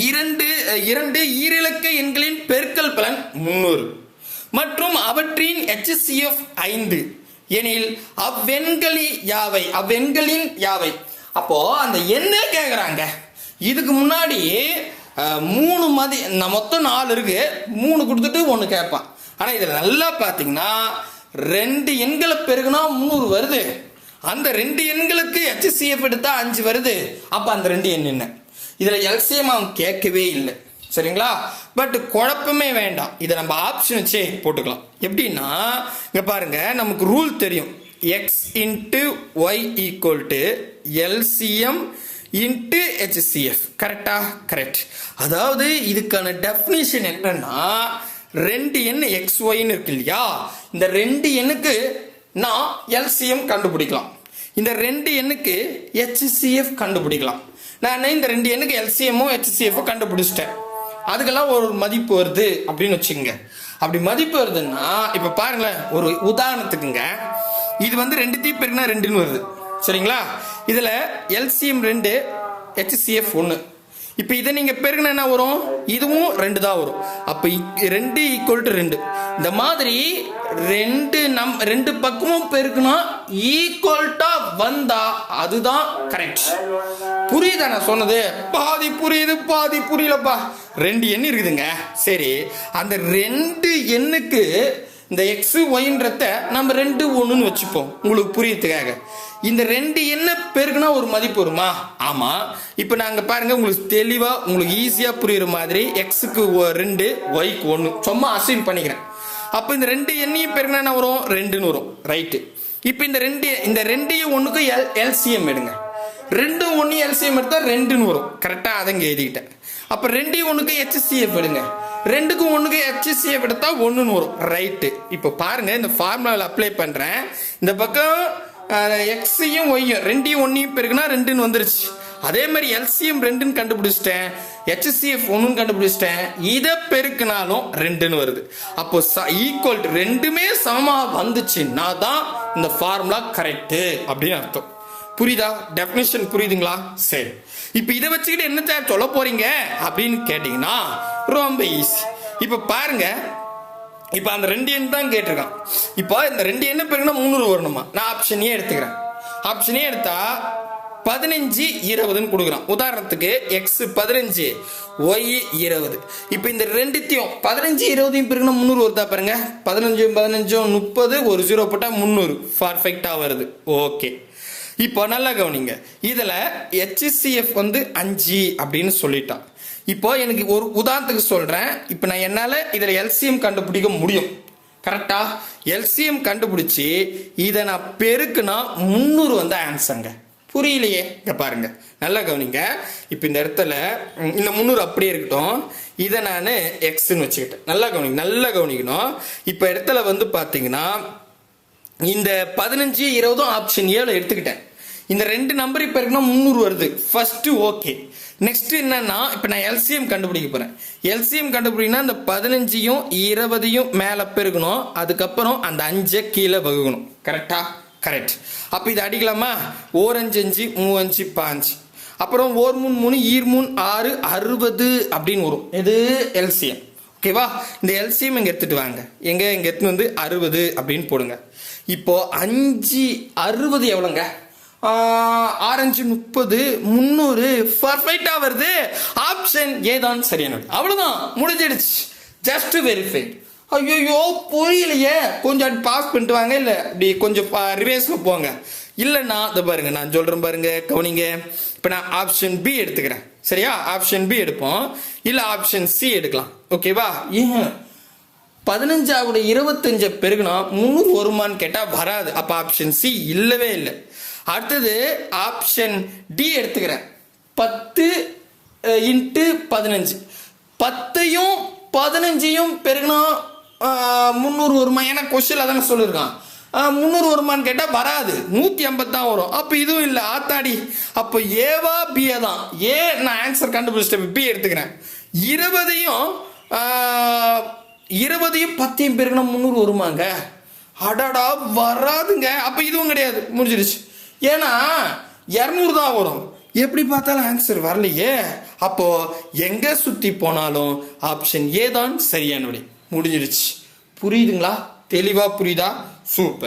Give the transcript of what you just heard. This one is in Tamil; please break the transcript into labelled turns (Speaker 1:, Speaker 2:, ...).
Speaker 1: இரண்டு இரண்டு ஈரிலக்க எண்களின் பெருக்கல் பலன் 300 மற்றும் அவற்றின் HCF 5 எனில் அவ்வெண்களின் யாவை. அப்போ அந்த என்ன கேட்குறாங்க, இதுக்கு முன்னாடி 3 மொத்தம் 4 இருக்கு, 3 கொடுத்துட்டு 1 கேட்பான். ஆனால் இதில் நல்லா பார்த்தீங்கன்னா 2 எண்களை பெருகுனா 300 வருது. அந்த 2 எண்களுக்கு HCF எடுத்தா 5 வருது. அப்போ அந்த 2 எண் என்ன? இதில் எல்சிஎம் அவன் கேட்கவே இல்லை. சரிங்களா? பட் குழப்பமே வேண்டாம், இதை நம்ம ஆப்ஷன் வச்சே போட்டுக்கலாம். எப்படின்னா இங்க பாருங்க, நமக்கு ரூல் தெரியும், X into Y equal to LCM into HCF. கரெக்டா? கரெக்ட். அதாவது இதுக்கான டெஃபினிஷன் என்னன்னா, 2 எண் எக்ஸ் ஒய்ன்னு இருக்கு இல்லையா, இந்த 2 எண்ணுக்கு நான் எல்சிஎம் கண்டுபிடிக்கலாம், இந்த 2 எண்ணுக்கு HCF கண்டுபிடிக்கலாம். நான் இந்த 2 எண்ணுக்கு எல்சிஎம்மோ HCF கண்டுபிடிச்சிட்டேன். அதுக்கெல்லாம் ஒரு மதிப்பு வருது அப்படின்னு வச்சுக்கோங்க. அப்படி மதிப்பு வருதுன்னா இப்போ பாருங்களேன், ஒரு உதாரணத்துக்குங்க, இது வந்து 2 பெருக்குனா 2ன்னு வருது. சரிங்களா? இதில் எல்சிஎம் 2, HCF 1. இப்போ இதை நீங்கள் பெருக்குனா என்ன வரும்? இதுவும் 2 தான் வரும். அப்போ 2 ஈக்குவல் டு 2. இந்த மாதிரி 2 பக்கமும் பெருக்குனா ஈக்குவல்ட்டா வந்தா அதுதான் கரெக்ட். புரியுதா நான் சொன்னது? பாதி புரியுது பாதி புரியலப்பா. 2 எண் இருக்குதுங்க. சரி, அந்த 2 எண்ணுக்கு இந்த எக்ஸ் ஒய்ன்றத நம்ம 2 1ன்னு வச்சுப்போம் உங்களுக்கு புரியறதுக்காக. இந்த 2 எண்ணை பெருக்குனா ஒரு மதிப்பு வருமா? ஆமா. இப்போ நாங்க பாருங்க, உங்களுக்கு தெளிவா உங்களுக்கு ஈஸியா புரியுற மாதிரி எக்ஸுக்கு 2 ஒய்க்கு 1 சும்மா அசைன் பண்ணிக்கிறேன். அப்போ இந்த 2 எண்ணையும் பெருக்குனா என்ன வரும்? 2ன்னு வரும். ரைட்டு. இப்போ இந்த 2 1க்கு எல்சிஎம் எடுங்க. 2 1 எல்சிஎம் எடுத்தா 2ன்னு வரும். கரெக்டா? அதை இங்கே எழுதிக்கிட்டேன். அப்போ 2 1க்கு HCF எடுங்க. 2க்கு 1க்கு HCF எடுத்தா 1ன்னு வரும். ரைட்டு. இப்போ பாருங்க, இந்த ஃபார்முலாவில் அப்ளை பண்றேன். இந்த பக்கம் எக்ஸையும் ஒய்யும் 2 1 பெருக்குனா 2ன்னு வந்துருச்சு. அதே மாதிரி எல்சிஎம் 2ன்னு கண்டுபிடிச்சிட்டேன், HCF 1ன்னு கண்டுபிடிச்சிட்டேன். இதை பெருக்கினாலும் 2ன்னு வருது. அப்போ ஈக்குவல் டு 2மே சமமா வந்துச்சுன்னா தான் இந்த ஃபார்முலா கரெக்ட் அப்படின்னு அர்த்தம். புரியுதா? டெஃபினிஷன் புரியுதுங்களா? சரி, இப்போ இதை வச்சுக்கிட்டு என்ன சொல்ல போறீங்க அப்படின்னு கேட்டீங்கன்னா ரொம்ப ஈஸி. இப்போ பாருங்க, இப்போ அந்த 2 எண் தான் கேட்டிருக்கான். இப்போ இந்த 2 எண்ணை பெருக்குனா 300 வரணுமா? நான் ஆப்ஷனே எடுத்துக்கிறேன். ஆப்ஷனே எடுத்தா 15 20ன்னு கொடுக்குறான். உதாரணத்துக்கு எக்ஸ் 15 ஒய் 20. இப்போ இந்த 2த்தையும் 15 20யும் பெருக்குனா 300 வருதா பாருங்க. 15 15 30, ஒரு 0 போட்டா 300 பர்ஃபெக்டா வருது. ஓகே, இப்போ நல்லா கவனிங்க. இதுல HCF வந்து 5 அப்படின்னு சொல்லிட்டான். இப்போ எனக்கு ஒரு உதாரணத்துக்கு சொல்றேன். இப்போ நான் என்னால இதுல எல்சிஎம் கண்டுபிடிக்க முடியும். கரெக்டா? எல்சிஎம் கண்டுபிடிச்சி இதை நான் பெருக்குனா 300 வந்து ஆன்சருங்க. புரியலையே? இங்க பாருங்க, நல்லா கவனிங்க. இப்போ இந்த இடத்துல இந்த 300 அப்படியே இருக்கட்டும், இதை நான் எக்ஸ்ன்னு வச்சுக்கிட்டேன். நல்லா கவனிக்கணும். இப்போ இடத்துல வந்து பாத்தீங்கன்னா இந்த 15 20 ஆப்ஷன் ஏல எடுத்துக்கிட்டேன். இந்த 2 நம்பர் இப்போ இருக்குன்னா 300 வருது. First okay. நெக்ஸ்ட் என்னன்னா, இப்போ நான் எல்சிஎம் கண்டுபிடிக்க போறேன். எல்சிஎம் கண்டுபிடிக்கணும், இந்த 15யும் 20யும் மேலே பெருக்கணும், அதுக்கப்புறம் அந்த 5 கீழே வகுக்கணும். கரெக்டா? கரெக்ட். அப்போ இது அடிக்கலாமா? 4 5 5 3 5 5, அப்புறம் 1 3 3 ஈர் 3 6 60 அப்படின்னு வரும். இது எல்சிஎம். ஓகேவா? இந்த எல்சிஎம் இங்க எடுத்துட்டு வாங்க. இங்க எடுத்துட்டு வந்து 60 அப்படின்னு போடுங்க. இப்போ 5 60 எவ்வளோங்க? 6 5 30 300 பர்ஃபெக்டா வருது. ஆப்ஷன் ஏ தான் சரியானது. அவ்வளவுதான், முடிஞ்சிடுச்சு. Just verify. ஐயோ புரியலையே, கொஞ்சம் பாஸ் பண்ணிட்டு வாங்க, இல்ல இப்படி கொஞ்சம் ரிவேஸ்ல போங்க. இல்லைன்னா இதை பாருங்க, நான் சொல்றேன் பாருங்க, கவனிங்க. இப்போ நான் ஆப்ஷன் பி எடுத்துக்கிறேன். சரியா? ஆப்ஷன் பி எடுப்போம், இல்ல ஆப்ஷன் சி எடுக்கலாம். ஓகேவா? ஏன் 15 25 பெருகுனா 300 வருமான்னு கேட்டா வராது. அப்ப ஆப்ஷன் சி இல்லவே இல்லை. அடுத்தது ஆப்ஷன் டி எடுத்துக்கிறேன். 10 இன்ட்டு 15, 10யும் 15யும் பெருகுனா 300 வருமா? ஏன்னா கொஸ்டின் அதான சொல்லியிருக்கான். 300 வருமான்னு கேட்டா வராது, 150 தான் வரும். அப்ப இதுவும் இல்லை. ஆத்தாடி, அப்ப ஏவா பிஏ தான். ஏ நான் ஆன்சர் கண்டுபிடிச்சிட்டேன், பி எடுத்துக்கிறேன். 20யும் 10யும் பெருக்குனா 300 வருமாங்க? அடாடா, வராதுங்க. அப்ப இதுவும் கிடையாது, முடிஞ்சிருச்சு. ஏன்னா 200 தான் வரும். எப்படி பார்த்தாலும் ஆன்சர் வரலையே. அப்போ எங்க சுத்தி போனாலும் ஆப்ஷன் ஏ தான் சரியான விடை. முடிஞ்சிடுச்சு. புரியுதுங்களா? தெளிவா புரியுதா? சூப்பர்.